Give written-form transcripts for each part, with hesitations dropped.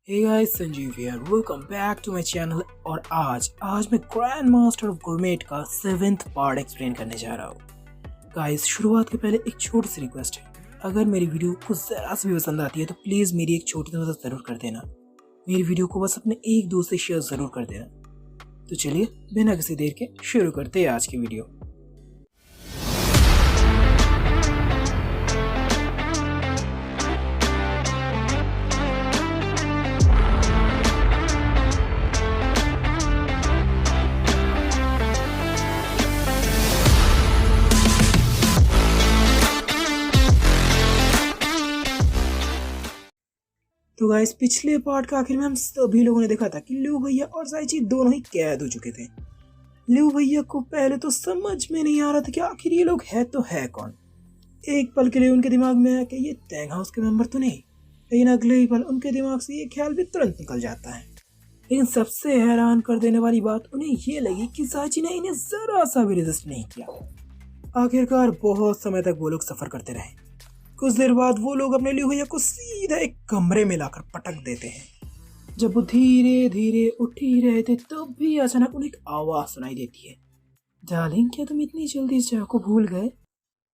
Hey guys, Sanjeev here. Welcome back to my channel. और आज मैं ग्रैंड मास्टर ऑफ गुरमेट का 7th पार्ट एक्सप्लेन करने जा रहा हूँ। गाइस, शुरुआत के पहले एक छोटी सी रिक्वेस्ट है। अगर मेरी वीडियो को ज़रा सी भी पसंद आती है तो प्लीज़ मेरी एक छोटी सी मदद ज़रूर कर देना। मेरी वीडियो को बस अपने एक दोस्त से शेयर ज़रूर कर देना। तो चलिए बिना किसी देर के शुरू करते हैं आज की वीडियो। तो गाइस, पिछले पार्ट का आखिर में हम सभी लोगों ने देखा था कि लिऊ भैया और साइची दोनों ही कैद हो चुके थे। लिऊ भैया को पहले तो समझ में नहीं आ रहा था कि आखिर ये लोग है तो है कौन। एक पल के लिए उनके दिमाग में आया कि ये टैंग हाउस के मेंबर तो नहीं, लेकिन अगले ही पल उनके दिमाग से ये ख्याल भी तुरंत निकल जाता है। लेकिन सबसे हैरान कर देने वाली बात उन्हें ये लगी कि साइची ने इन्हें जरा सा भी रेजिस्ट नहीं किया। आखिरकार बहुत समय तक वो लोग सफर करते रहे। कुछ देर बाद वो लोग अपने लिऊ भैया को सीधा एक कमरे में लाकर पटक देते हैं। जब वो धीरे धीरे उठ ही रहे थे तब भी अचानक उन्हें एक आवाज सुनाई देती है। डार्लिंग, क्या तुम इतनी जल्दी इस जगह को भूल गए?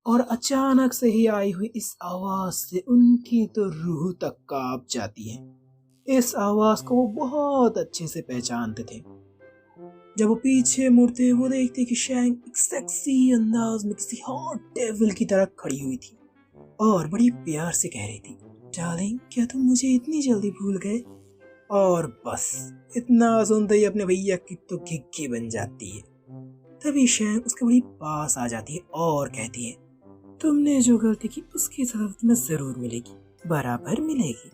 और अचानक से ही आई हुई इस आवाज से उनकी तो रूह तक कांप जाती है। इस आवाज को वो बहुत अच्छे से पहचानते थे। जब वो पीछे मुड़ते वो देखते कि शैंग एक सेक्सी अंदाज में किसी हॉट डेविल की तरह खड़ी हुई थी और बड़ी प्यार से कह रही थी, डार्लिंग, क्या तुम मुझे इतनी जल्दी भूल गए? और बस इतना सुनते ही अपने भैया की तो घिघी बन जाती है। तभी शैंग उसके बड़ी पास आ जाती है और कहती है, तुमने जो गलती की उसकी सजा तुम्हें जरूर मिलेगी, बराबर मिलेगी।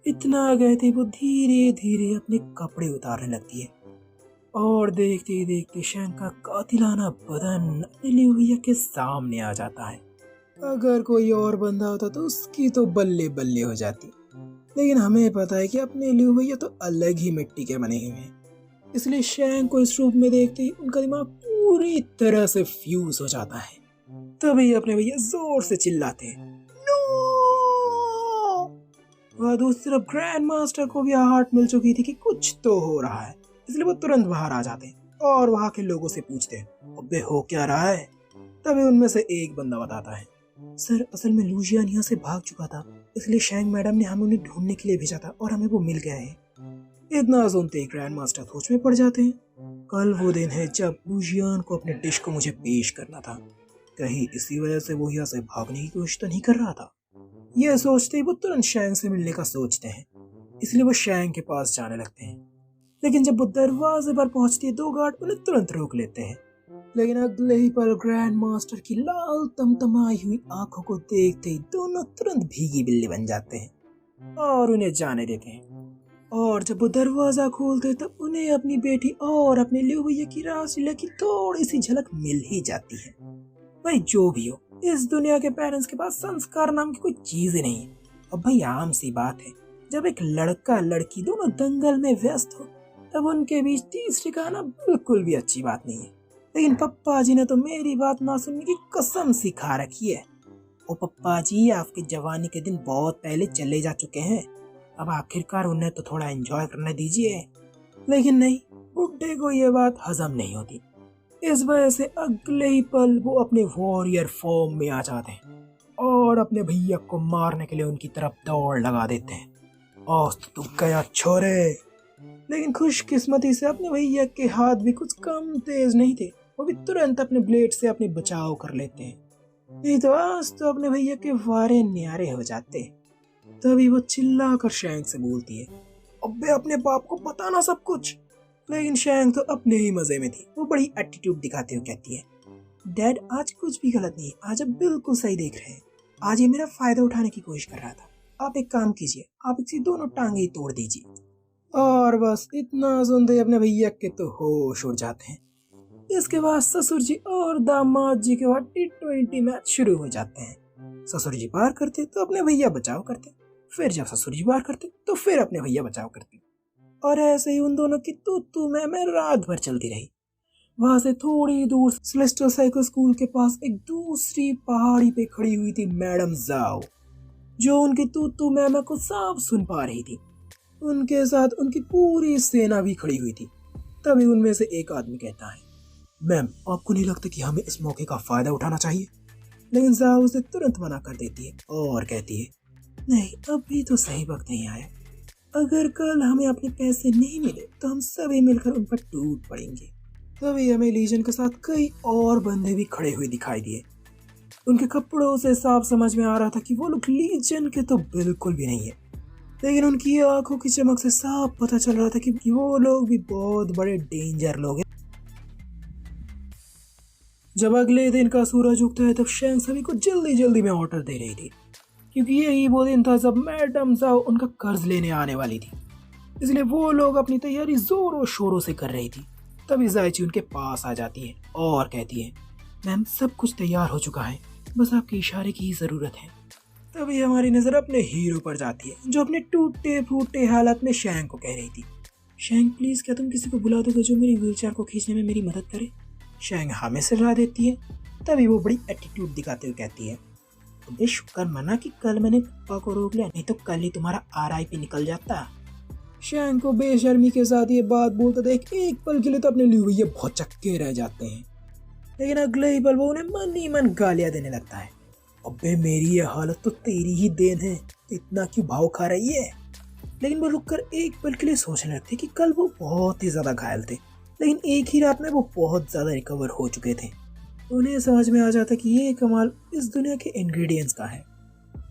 इतना कहते वो धीरे धीरे अपने कपड़े उतारने लगती है और देखते ही देखते शैंग का कातिलाना बदन अपने लिऊ भैया के सामने आ जाता है। अगर कोई और बंदा होता तो उसकी तो बल्ले बल्ले हो जाती, लेकिन हमें पता है कि अपने लिऊ भैया तो अलग ही मिट्टी के बने हुए हैं। इसलिए शैंग को इस रूप में देखते ही उनका दिमाग पूरी तरह से फ्यूज हो जाता है। तभी अपने भैया जोर से चिल्लाते हैं, नो! वह दूसरी तरफ ग्रैंड मास्टर को भी आहट मिल चुकी थी कि कुछ तो हो रहा है, इसलिए वो तुरंत बाहर आ जाते हैं और वहां के लोगों से पूछते हैं, अबे हो क्या रहा है? तभी उनमें से एक बंदा बताता है, सर, असल में लुजियान यहाँ से भाग चुका था, इसलिए शैंग मैडम ने हमें उन्हें ढूंढने के लिए भेजा था और हमें वो मिल गया है। इतना सुनते ही ग्रैंड मास्टर सोच में पड़ जाते हैं। कल वो दिन है जब लुजियान को अपने डिश को मुझे पेश करना था, कहीं इसी वजह से वो यहाँ से भागने की कोशिश तो नहीं कर रहा था। यह सोचते ही वो तुरंत शैंग से मिलने का सोचते हैं, इसलिए वो शैंग के पास जाने लगते हैं। लेकिन जब वो दरवाजे पर पहुंचती है दो गार्ड उन्हें तुरंत रोक लेते हैं। लेकिन अगले ही पल ग्रैंड मास्टर की लाल तमतमाई हुई आंखों को देखते ही दोनों तुरंत भीगी बिल्ली बन जाते हैं और उन्हें जाने देते हैं। और जब वो दरवाजा खोलते तब उन्हें अपनी बेटी और अपने लिऊ भैया की रासलीला की थोड़ी सी झलक मिल ही जाती है। भाई जो भी हो, इस दुनिया के पेरेंट्स के पास संस्कार नाम की कोई चीज ही नहीं है। अब भाई आम सी बात है, जब एक लड़का लड़की दोनों दंगल में व्यस्त हो तब उनके बीच तीसरी का आना बिल्कुल भी अच्छी बात नहीं है। लेकिन पप्पा जी ने तो मेरी बात ना सुनने की कसम सिखा रखी है। ओ पप्पा जी, आपके जवानी के दिन बहुत पहले चले जा चुके हैं, अब आखिरकार उन्हें तो थोड़ा एंजॉय करने दीजिए। लेकिन नहीं, बुड्ढे को ये बात हजम नहीं होती। इस वजह से अगले ही पल वो अपने वॉरियर फॉर्म में आ जाते हैं और अपने भैया को मारने के लिए उनकी तरफ दौड़ लगा देते हैं। औस तो गया छोरे। लेकिन खुशकिस्मती से अपने भैया के हाथ भी कुछ कम तेज नहीं थे, वो भी तुरंत अपने ब्लेड से अपनी बचाव कर लेते हैं। नहीं तो आज तो अपने भैया के वारे न्यारे हो जाते। तभी वो चिल्ला कर शैंग से बोलती है, अबे अपने बाप को बताना सब कुछ। लेकिन शैंग तो अपने ही मजे में थी। वो बड़ी एटीट्यूड दिखाते हुए कहती है, डैड, आज कुछ भी गलत नहीं है, आज आप बिल्कुल सही देख रहे हैं। आज ये मेरा फायदा उठाने की कोशिश कर रहा था। आप एक काम कीजिए, आप इसकी दोनों टांगे ही तोड़ दीजिए। और बस इतना सुनते अपने भैया के तो होश उड़ जाते हैं। इसके बाद ससुर जी और दामाद जी के बाद T20 मैच शुरू हो जाते हैं। ससुर जी पार करते तो अपने भैया बचाव करते, फिर जब ससुर जी पार करते तो फिर अपने भैया बचाव करते। और ऐसे ही उन दोनों की तू मैं रात भर चलती रही। वहां से थोड़ी दूर सेलेस्टियल साइको स्कूल के पास एक दूसरी पहाड़ी पे खड़ी हुई थी मैडम जाओ, जो उनकी तू मैं को साफ सुन पा रही थी। उनके साथ उनकी पूरी सेना भी खड़ी हुई थी। तभी उनमें से एक आदमी कहता है, मैम आपको नहीं लगता कि हमें इस मौके का फायदा उठाना चाहिए? लेकिन जाओ उसे तुरंत मना कर देती है और कहती है, नहीं अभी तो सही वक्त नहीं आया। अगर कल हमें अपने पैसे नहीं मिले तो हम सभी मिलकर उन पर टूट पड़ेंगे। तभी हमें लीजन के साथ कई और बंदे भी खड़े हुए दिखाई दिए। उनके कपड़ों से साफ समझ में आ रहा था कि वो लोग लीजन के तो बिल्कुल भी नहीं है, लेकिन उनकी आंखों की चमक से साफ पता चल रहा था कि वो लोग भी बहुत बड़े डेंजर लोग हैं। जब अगले दिन का सूरज उगता है तब शैंग सभी को जल्दी जल्दी में ऑर्डर दे रही थी, क्योंकि यही वो दिन था जब मैडम जाओ उनका कर्ज लेने आने वाली थी। इसलिए वो लोग अपनी तैयारी जोरों शोरों से कर रही थी। तभी जायची उनके पास आ जाती है और कहती है, मैम सब कुछ तैयार हो चुका है, बस आपके इशारे की ही जरूरत है। तभी हमारी नजर अपने हीरो पर जाती है, जो अपने टूटे फूटे हालत में शैंग को कह रही थी, शैंग प्लीज क्या तुम किसी को बुला दोगे जो मेरी व्हीलचेयर को खींचने में मेरी मदद करे? शैंग हमें सलाह देती है। तभी वो बड़ी एटीट्यूड दिखाते हुए कहती है, अबे शुक्र मना कि कल मैंने पप्पा को रोक लिया, नहीं तो कल ही तुम्हारा RIP निकल जाता। शैंग को बेशर्मी के साथ ये बात बोलते देख एक पल के लिए तो अपने लिए ये बहुत चक्के रह जाते हैं, लेकिन अगले ही पल वो उन्हें मन ही मन गालियां देने लगता है। अबे मेरी ये हालत तो तेरी ही देन है, इतना क्यों भाव खा रही है? लेकिन वो रुककर एक पल के लिए सोचने लगते कि कल वो बहुत ही ज्यादा घायल थे, लेकिन एक ही रात में वो बहुत ज्यादा रिकवर हो चुके थे। उन्हें समझ में आ जाता कि ये कमाल इस दुनिया के इंग्रेडिएंट्स का है,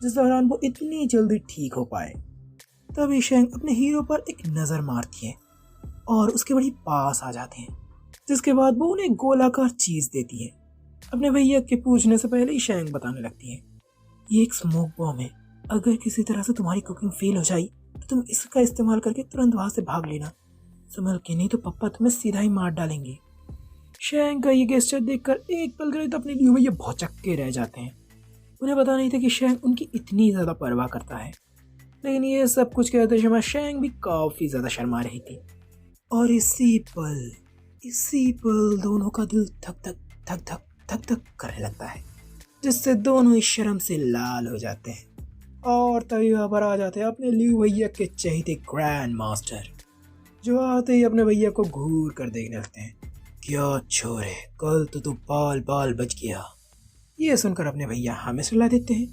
जिस दौरान वो इतनी जल्दी ठीक हो पाए। तभी शैंग अपने हीरो पर एक नजर मारती है और उसके बड़ी पास आ जाते हैं, जिसके बाद वो उन्हें गोलाकार चीज देती है। अपने भैया के पूछने से पहले ही शैंग बताने लगती है, ये एक स्मोक बॉम्ब है, अगर किसी तरह से तुम्हारी कुकिंग फेल हो जाए तो तुम इसका इस्तेमाल करके तुरंत वहां से भाग लेना, संभल के, नहीं तो पापा तुम्हें सीधा ही मार डालेंगे। शैंग का ये गेस्चर देखकर एक पल के लिए तो अपने लिए भैया बहुत चक्के रह जाते हैं। उन्हें पता नहीं था कि शैंग उनकी इतनी ज्यादा परवाह करता है, लेकिन ये सब कुछ कहते समय शैंग भी काफी ज्यादा शर्मा रही थी। और इसी पल दोनों का दिल धक धक धक धक धक धक करने लगता है, जिससे दोनों ही शर्म से लाल हो जाते हैं। और तभी वहां पर आ जाते हैं अपने लियू भैया के चहेते ग्रैंड मास्टर, जो आते ही अपने भैया को घूर कर देखने लगते हैं। क्या छोरे, कल तो तू बाल बाल बच गया। ये सुनकर अपने भैया हमें सुला देते हैं,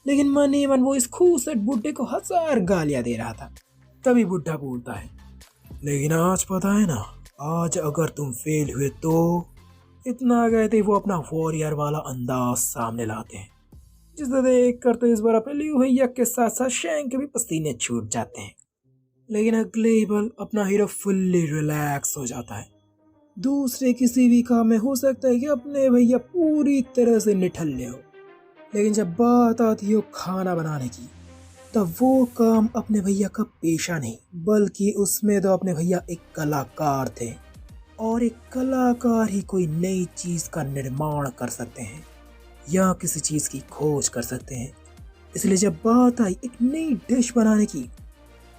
लेकिन मन ही मन वो इस खूबसूरत बुड्ढे को 1000 गालियां दे रहा था। तभी बुड्ढा बोलता है, लेकिन आज पता है ना, आज अगर तुम फेल हुए तो। इतना कहते वो अपना वॉरियर वाला अंदाज सामने लाते हैं, जिसे देख कर तो इस बार अपने लियू भैया के साथ साथ शैंग के भी पसीने छूट जाते हैं। लेकिन अगले ही पल अपना हीरो फुल्ली रिलैक्स हो जाता है। दूसरे किसी भी काम में हो सकता है कि अपने भैया पूरी तरह से निठल्ले हो, लेकिन जब बात आती हो खाना बनाने की, तब वो काम अपने भैया का पेशा नहीं, बल्कि उसमें तो अपने भैया एक कलाकार थे, और एक कलाकार ही कोई नई चीज का निर्माण कर सकते हैं या किसी चीज की खोज कर सकते हैं। इसलिए जब बात आई एक नई डिश बनाने की,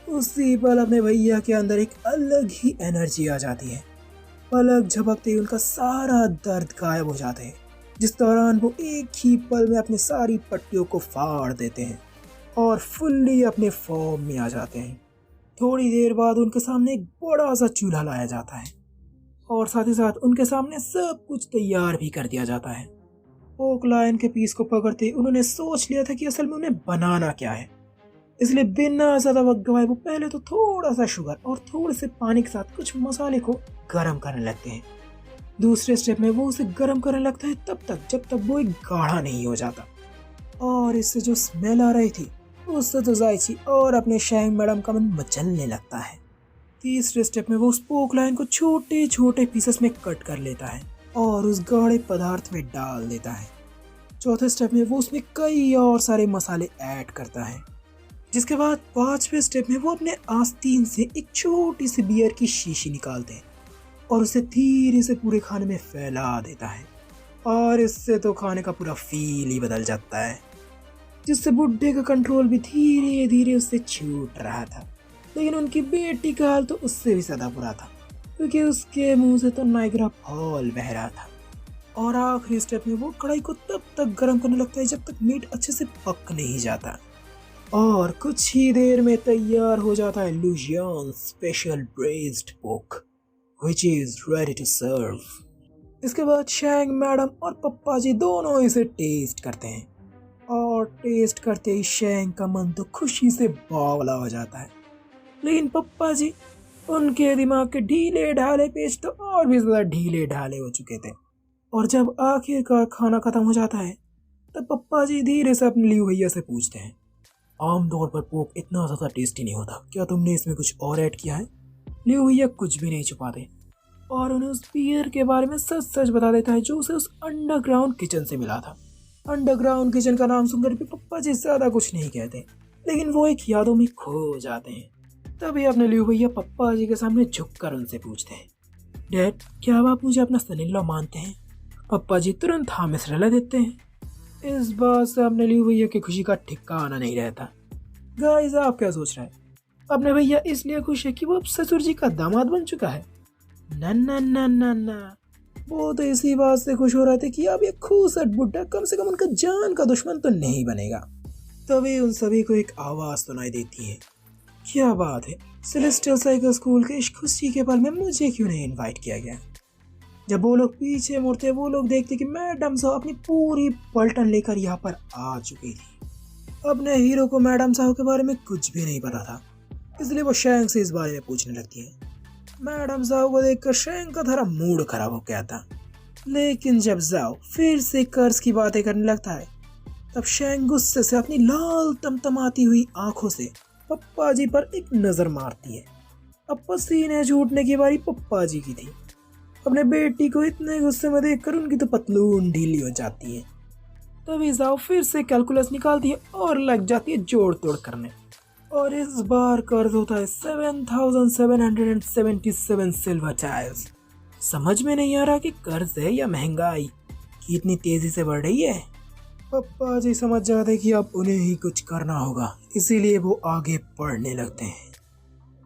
उसी पल अपने भैया के अंदर एक अलग ही एनर्जी आ जाती है। पलक झपकते ही उनका सारा दर्द गायब हो जाते हैं, जिस दौरान वो एक ही पल में अपनी सारी पट्टियों को फाड़ देते हैं और फुल्ली अपने फॉर्म में आ जाते हैं। थोड़ी देर बाद उनके सामने एक बड़ा सा चूल्हा लाया जाता है और साथ ही साथ उनके सामने सब कुछ तैयार भी कर दिया जाता है। पोर्क लायन के पीस को पकड़ते उन्होंने सोच लिया था कि असल में उन्हें बनाना क्या है, इसलिए बिना ज्यादा वक्त गवाए वो पहले तो थोड़ा सा शुगर और थोड़े से पानी के साथ कुछ मसाले को गर्म करने लगते हैं। दूसरे स्टेप में वो उसे गर्म करने लगता है तब तक जब तक वो एक गाढ़ा नहीं हो जाता, और इससे जो स्मेल आ रही थी उससे तो जायची और अपने शैंग मैडम का मन मचलने लगता है। तीसरे स्टेप में वो उस पोर्क लाइन को छोटे छोटे पीसेस में कट कर लेता है और उस गाढ़े पदार्थ में डाल देता है। चौथे स्टेप में वो उसमें कई और सारे मसाले ऐड करता है, जिसके बाद पांचवें स्टेप में वो अपने आस्तीन से एक छोटी सी बियर की शीशी निकालते हैं और उसे धीरे से पूरे खाने में फैला देता है, और इससे तो खाने का पूरा फील ही बदल जाता है, जिससे बुड्ढे का कंट्रोल भी धीरे धीरे उससे छूट रहा था। लेकिन उनकी बेटी का हाल तो उससे भी ज्यादा बुरा था, क्योंकि उसके मुंह से तो नाइग्रा फॉल बह रहा था। और आखिरी स्टेप में वो कढ़ाई को तब तक गर्म करने लगता है जब तक मीट अच्छे से पक नहीं जाता। और कुछ ही देर में तैयार हो जाता है लुजियान special braised pork which is ready to serve. इसके बाद शैंग मैडम और पप्पा जी दोनों इसे टेस्ट करते हैं और टेस्ट करते ही शैंग का मन तो खुशी से बावला हो जाता है। लेकिन पप्पा जी, उनके दिमाग के ढीले ढाले पेज तो और भी ज्यादा ढीले ढाले हो चुके थे। और जब आखिरकार खाना खत्म हो जाता है तब पप्पा जी धीरे से अपने लियो भैया से पूछते हैं, आमतौर पर पोक इतना ज़्यादा टेस्टी नहीं होता, क्या तुमने इसमें कुछ और ऐड किया है? लियो भैया कुछ भी नहीं छुपाते और उन्हें उस बियर के बारे में सच सच बता देता है जो उसे उस अंडरग्राउंड किचन से मिला था। अंडरग्राउंड किचन का नाम सुनकर भी पप्पा जी ज़्यादा कुछ नहीं कहते, लेकिन वो एक यादों में खो जाते हैं। तभी अपने लियो भैया पप्पा जी के सामने झुककर उनसे पूछते हैं, डैड, क्या आप मुझे अपना सन इन लॉ मानते हैं? पप्पा जी तुरंत हाँ में सलाह देते हैं। इस बात से अपने लियो भैया की खुशी का ठिकाना नहीं रहता। गाइस, आप क्या सोच रहे हैं? अपने भैया इसलिए खुश है कि वो अब ससुर जी का दामाद बन चुका है? ना ना ना ना ना, वो तो इसी बात से खुश हो रहे थे कि अब ये खूसट बुड्ढा कम से कम उनका जान का दुश्मन तो नहीं बनेगा। तभी उन सभी को एक आवाज सुनाई देती है, क्या बात है, सेलेस्टियल साइकिल स्कूल के इस खुशी के पल में मुझे क्यों नहीं इनवाइट किया गया? जब वो लोग पीछे मुड़ते वो लोग देखते कि मैडम साहब अपनी पूरी पलटन लेकर यहाँ पर आ चुकी थी। अपने हीरो को मैडम साहब के बारे में कुछ भी नहीं पता था, इसलिए वो शैंक से इस बारे में पूछने लगती है। मैडम साहब को देखकर शैंक का थोड़ा मूड खराब हो गया था, लेकिन जब जाओ फिर से कर्ज की बातें करने लगता है तब शैंक गुस्से से अपनी लाल तमतमाती हुई आंखों से पप्पा जी पर एक नजर मारती है। अब पसीने छूटने की बारी पप्पा जी की थी। अपने बेटी को इतने गुस्से में देखकर उनकी तो पतलून ढीली हो जाती है। तभी जाओ फिर से कैलकुलस निकालती है और लग जाती है जोड़ तोड़ करने। और इस बार कर्ज होता है 7,777 सिल्वर टाइल्स। समझ में नहीं आ रहा कि कर्ज है या महंगाई कि इतनी तेजी से बढ़ रही है। पप्पा जी समझ जाते कि अब उन्हें ही कुछ करना होगा, इसीलिए वो आगे बढ़ने लगते हैं।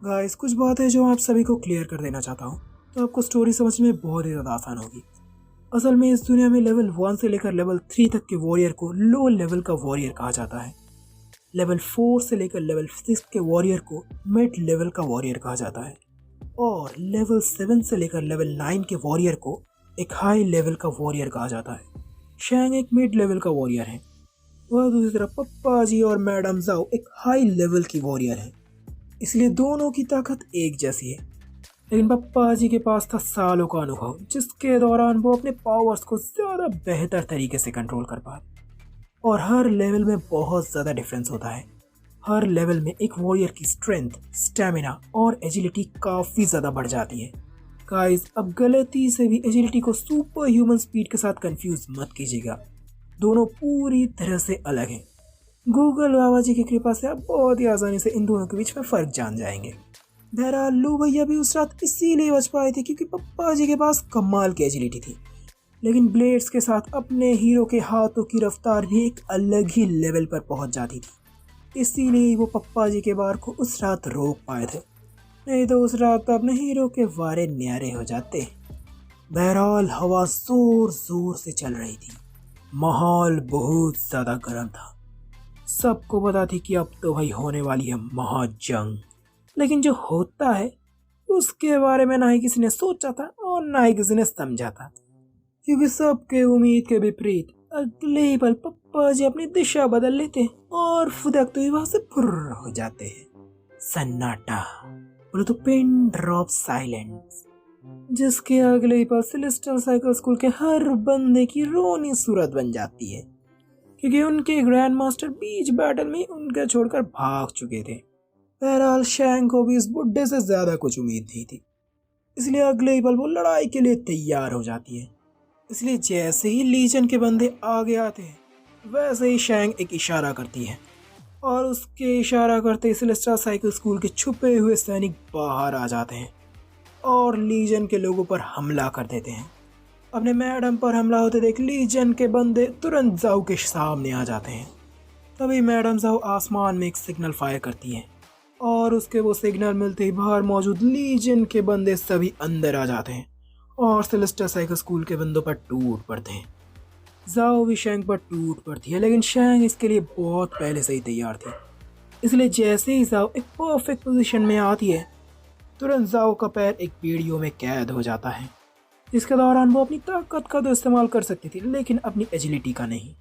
गाइस, कुछ बात है जो आप सभी को क्लियर कर देना चाहता हूँ, तो आपको स्टोरी समझने में बहुत ही ज़्यादा आसान होगी। असल में इस दुनिया में लेवल 1 से लेकर लेवल 3 तक के वॉरियर को लो लेवल का वॉरियर कहा जाता है। लेवल 4 से लेकर लेवल 6 के वॉरियर को मिड लेवल का वॉरियर कहा जाता है और लेवल 7 से लेकर लेवल 9 के वॉरियर को एक हाई लेवल का वॉरियर कहा जाता है। शैंग एक मिड लेवल का वॉरियर है, वह दूसरी तरफ पप्पा जी और मैडम जाओ एक हाई लेवल की वॉरियर है, इसलिए दोनों की ताकत एक जैसी है। लेकिन पप्पा जी के पास था सालों का अनुभव, जिसके दौरान वो अपने पावर्स को ज़्यादा बेहतर तरीके से कंट्रोल कर पाए। और हर लेवल में बहुत ज़्यादा डिफरेंस होता है। हर लेवल में एक वॉरियर की स्ट्रेंथ, स्टैमिना और एजिलिटी काफ़ी ज़्यादा बढ़ जाती है। गाइस, अब गलती से भी एजिलिटी को सुपर ह्यूमन स्पीड के साथ कंफ्यूज मत कीजिएगा, दोनों पूरी तरह से अलग हैं। गूगल बाबा जी की कृपा से आप बहुत ही आसानी से इन दोनों के बीच में फ़र्क जान जाएंगे। बहरहाल लू भैया भी उस रात इसीलिए बच पाए थे क्योंकि पप्पा जी के पास कमाल की एजिलिटी थी, लेकिन ब्लेड्स के साथ अपने हीरो के हाथों की रफ्तार भी एक अलग ही लेवल पर पहुंच जाती थी, इसीलिए वो पप्पा जी के वार को उस रात रोक पाए थे, नहीं तो उस रात तो अपने हीरो के वारे न्यारे हो जाते। बहरहाल हवा जोर जोर से चल रही थी, माहौल बहुत ज़्यादा गर्म था, सबको पता थी कि अब तो भाई होने वाली है महाजंग। लेकिन जो होता है उसके बारे में ना ही किसी ने सोचा था और ना ही किसी ने समझा था, क्योंकि सबके उम्मीद के विपरीत अगले ही पल पप्पा जी अपनी दिशा बदल लेते हैं और फुदकते हुए वहां से फुर्र हो जाते हैं। सन्नाटा, बोलो तो पिन ड्रॉप साइलेंस, जिसके अगले ही पल सेलेस्टियल साइकिल स्कूल के हर बंदे की रोनी सूरत बन जाती है, क्योंकि उनके ग्रैंड मास्टर बीच बैटल में उनके छोड़कर भाग चुके थे। बहरहाल शैंग को भी इस बुड्ढे से ज्यादा कुछ उम्मीद नहीं थी, इसलिए अगले ही पल वो लड़ाई के लिए तैयार हो जाती है। इसलिए जैसे ही लीजन के बंदे आगे आते हैं वैसे ही शैंग एक इशारा करती है और उसके इशारा करते ही सेलेस्टियल साइकिल स्कूल के छुपे हुए सैनिक बाहर आ जाते हैं और लीजन के लोगों पर हमला कर देते हैं। अपने मैडम पर हमला होते देख लीजन के बंदे तुरंत जाओ के सामने आ जाते हैं। तभी मैडम जाओ आसमान में एक सिग्नल फायर करती है और उसके वो सिग्नल मिलते ही बाहर मौजूद लीजन के बंदे सभी अंदर आ जाते हैं और सेलेस्टियल साइकिल स्कूल के बंदों पर टूट पड़ते हैं। जाओ भी शैंग पर टूट पड़ती है, लेकिन शैंग इसके लिए बहुत पहले से ही तैयार थी इसलिए जैसे ही जाओ एक परफेक्ट पोजीशन में आती है, तुरंत जाओ का पैर एक पीढ़ियों में कैद हो जाता है, जिसके दौरान वो अपनी ताकत का तो इस्तेमाल कर सकती थी लेकिन अपनी एजिलिटी का नहीं।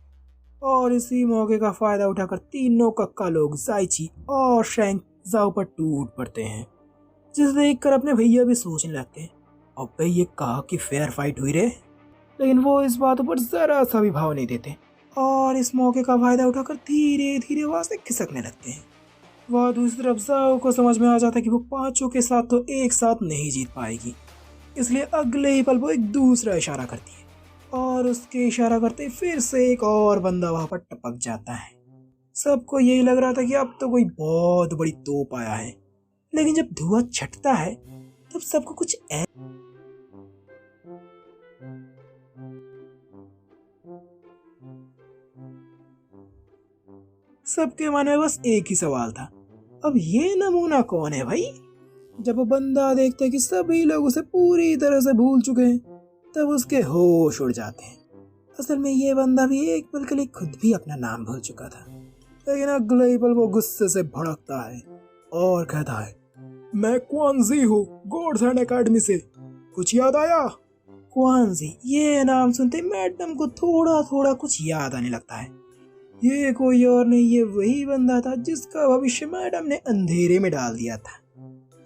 और इसी मौके का फायदा उठाकर तीनों कक्का लोग जाइची और शैंक जाओ पर टूट पड़ते हैं, जिसे देखकर अपने भैया भी सोचने लगते हैं, अबे ये कहा कि फेयर फाइट हुई रे। लेकिन वो इस बात पर जरा सा भी भाव नहीं देते और इस मौके का फायदा उठाकर धीरे धीरे वहां से खिसकने लगते हैं। वह दूसरी तरफ जाओ को समझ में आ जाता है कि वो पांचों के साथ तो एक साथ नहीं जीत पाएगी, इसलिए अगले ही पल वो एक दूसरा इशारा करती है और उसके इशारा करते फिर से एक और बंदा वहां पर टपक जाता है। सबको यही लग रहा था कि अब तो कोई बहुत बड़ी तोप आया है, लेकिन जब धुआं छटता है तब सबको कुछ सबके मन में बस एक ही सवाल था, अब ये नमूना कौन है भाई। जब वो बंदा देखता है कि सभी लोग उसे पूरी तरह से भूल चुके हैं, तब उसके होश उड़ जाते हैं। असल में ये बंदा भी एक पल के लिए खुद भी अपना नाम भूल चुका था, लेकिन अगले ही पल वो गुस्से से भड़कता है और कहता है, मैं क्वानजी हूँ गॉड्स हैंड एकेडमी से, कुछ याद आया। क्वानजी, ये नाम सुनते मैडम को थोड़ा थोड़ा कुछ याद आने लगता है। ये कोई और नहीं, ये वही बंदा था जिसका भविष्य मैडम ने अंधेरे में डाल दिया था।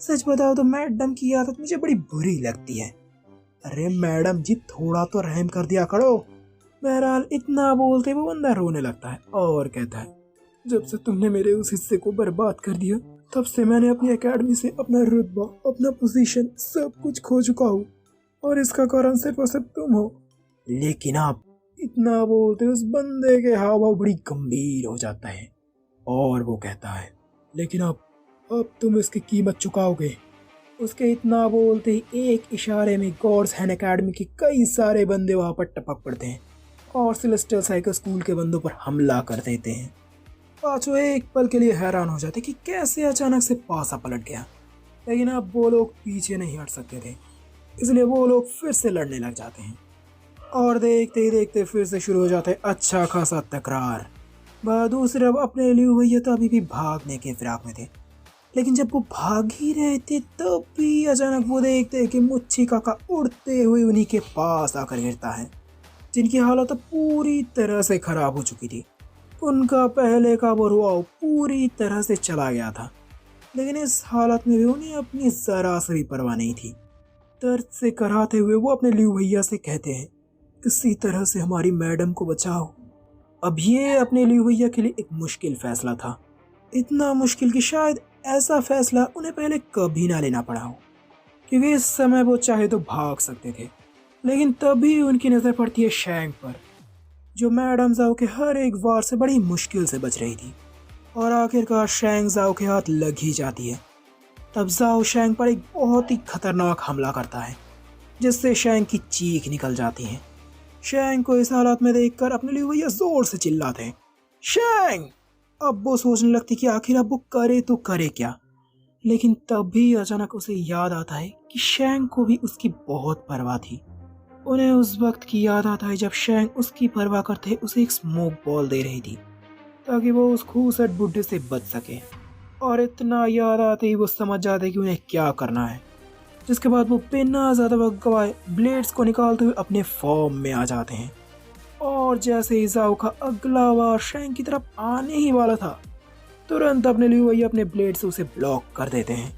सच बताओ तो मैडम की आदत मुझे बड़ी बुरी लगती है। अरे मैडम जी, थोड़ा तो रहम कर दिया करो। बहरहाल इतना बोलते वो बंदा रोने लगता है और कहता है, जब से तुमने मेरे उस हिस्से को बर्बाद कर दिया, तब से मैंने अपनी एकेडमी से अपना रुतबा, अपना पोजीशन, सब कुछ खो चुका हूँ और इसका कारण सिर्फ और सिर्फ तुम हो। लेकिन आप, इतना बोलते उस बंदे के हाव भाव बड़ी गंभीर हो जाता है और वो कहता है, लेकिन अब तुम इसकी कीमत चुकाओगे। उसके इतना बोलते ही एक इशारे में गॉड्स हैंड एकेडमी के कई सारे बंदे वहां पर टपक पड़ते हैं और सेलेस्टियल साइकिल स्कूल के बंदों पर हमला कर देते हैं। पांचों एक पल के लिए हैरान हो जाते कि कैसे अचानक से पासा पलट गया, लेकिन अब वो लोग पीछे नहीं हट सकते थे, इसलिए वो लोग फिर से लड़ने लग जाते हैं और देखते ही देखते फिर से शुरू हो जाता है अच्छा खासा तकरार। दूसरी तरफ अपने लिए भैया तो अभी भी भागने के फिराक में थे, लेकिन जब वो भाग ही रहे थे तब भी अचानक वो देखते हैं कि मुच्छी काका उड़ते हुए उन्हीं के पास आकर गिरता है, जिनकी हालत पूरी तरह से खराब हो चुकी थी। उनका पहले का बरुआव पूरी तरह से चला गया था, लेकिन इस हालत में भी उन्हें अपनी जरा से भी परवाह नहीं थी। दर्द से कराहते हुए वो अपने लियू भैया से कहते हैं, किसी तरह से हमारी मैडम को बचाओ। अब ये अपने लियू भैया के लिए एक मुश्किल फैसला था, इतना मुश्किल कि शायद ऐसा फैसला उन्हें पहले कभी ना लेना पड़ा हो, क्योंकि इस समय वो चाहे तो भाग सकते थे, लेकिन तभी उनकी नज़र पड़ती है शैंक पर, जो मैडम जाओ के हर एक वार से बड़ी मुश्किल से बच रही थी और आखिरकार शैंक जाओ के हाथ लग ही जाती है। तब जाओ शैंक पर एक बहुत ही खतरनाक हमला करता है, जिससे शैंक की चीख निकल जाती है। शैंक को इस हालत में देखकर अपने लिए भैया जोर से चिल्लाते हैं, शैंक। अब वो सोचने लगती कि आखिर अब वो करे तो करे क्या, लेकिन तभी अचानक उसे याद आता है कि शैंक को भी उसकी बहुत परवाह थी। उन्हें उस वक्त की याद आता है जब शैंक उसकी परवाह करते उसे एक स्मोक बॉल दे रही थी ताकि वो उस खूसट बुड्ढे से बच सके, और इतना याद आते ही वो समझ जाते कि उन्हें क्या करना है, जिसके बाद वो बिना ज़्यादा वक्त गवाए ब्लेड्स को निकालते हुए अपने फॉर्म में आ जाते हैं। और जैसे ही जाओ का अगला वार शैंक की तरफ आने ही वाला था, तुरंत अपने लिए वही अपने ब्लेड से उसे ब्लॉक कर देते हैं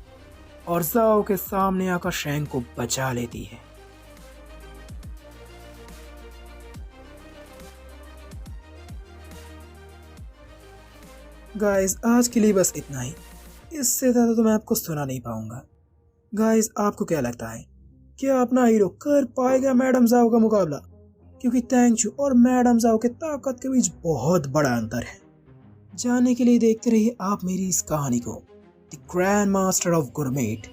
और जाओ के सामने आकर शैंक को बचा लेती है। गाइस, आज के लिए बस इतना ही, इससे ज़्यादा तो मैं आपको सुना नहीं पाऊंगा। गाइस, आपको क्या लगता है, क्या अपना हीरो कर पाएगा मैडम जाओ का मुकाबला? क्योंकि तेंगचू और मैडम जाओ के ताकत के बीच बहुत बड़ा अंतर है। जानने के लिए देखते रहिए आप मेरी इस कहानी को, the grand master of gourmet.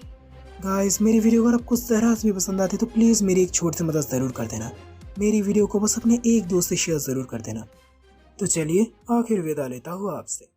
Guys, मेरी वीडियो अगर आपको जरा से भी पसंद आती तो प्लीज़ मेरी एक छोटी सी मदद ज़रूर कर देना। मेरी वीडियो को बस अपने एक दोस्त से शेयर ज़रूर कर देना। तो चलिए आखिर विदा लेता हूँ आपसे।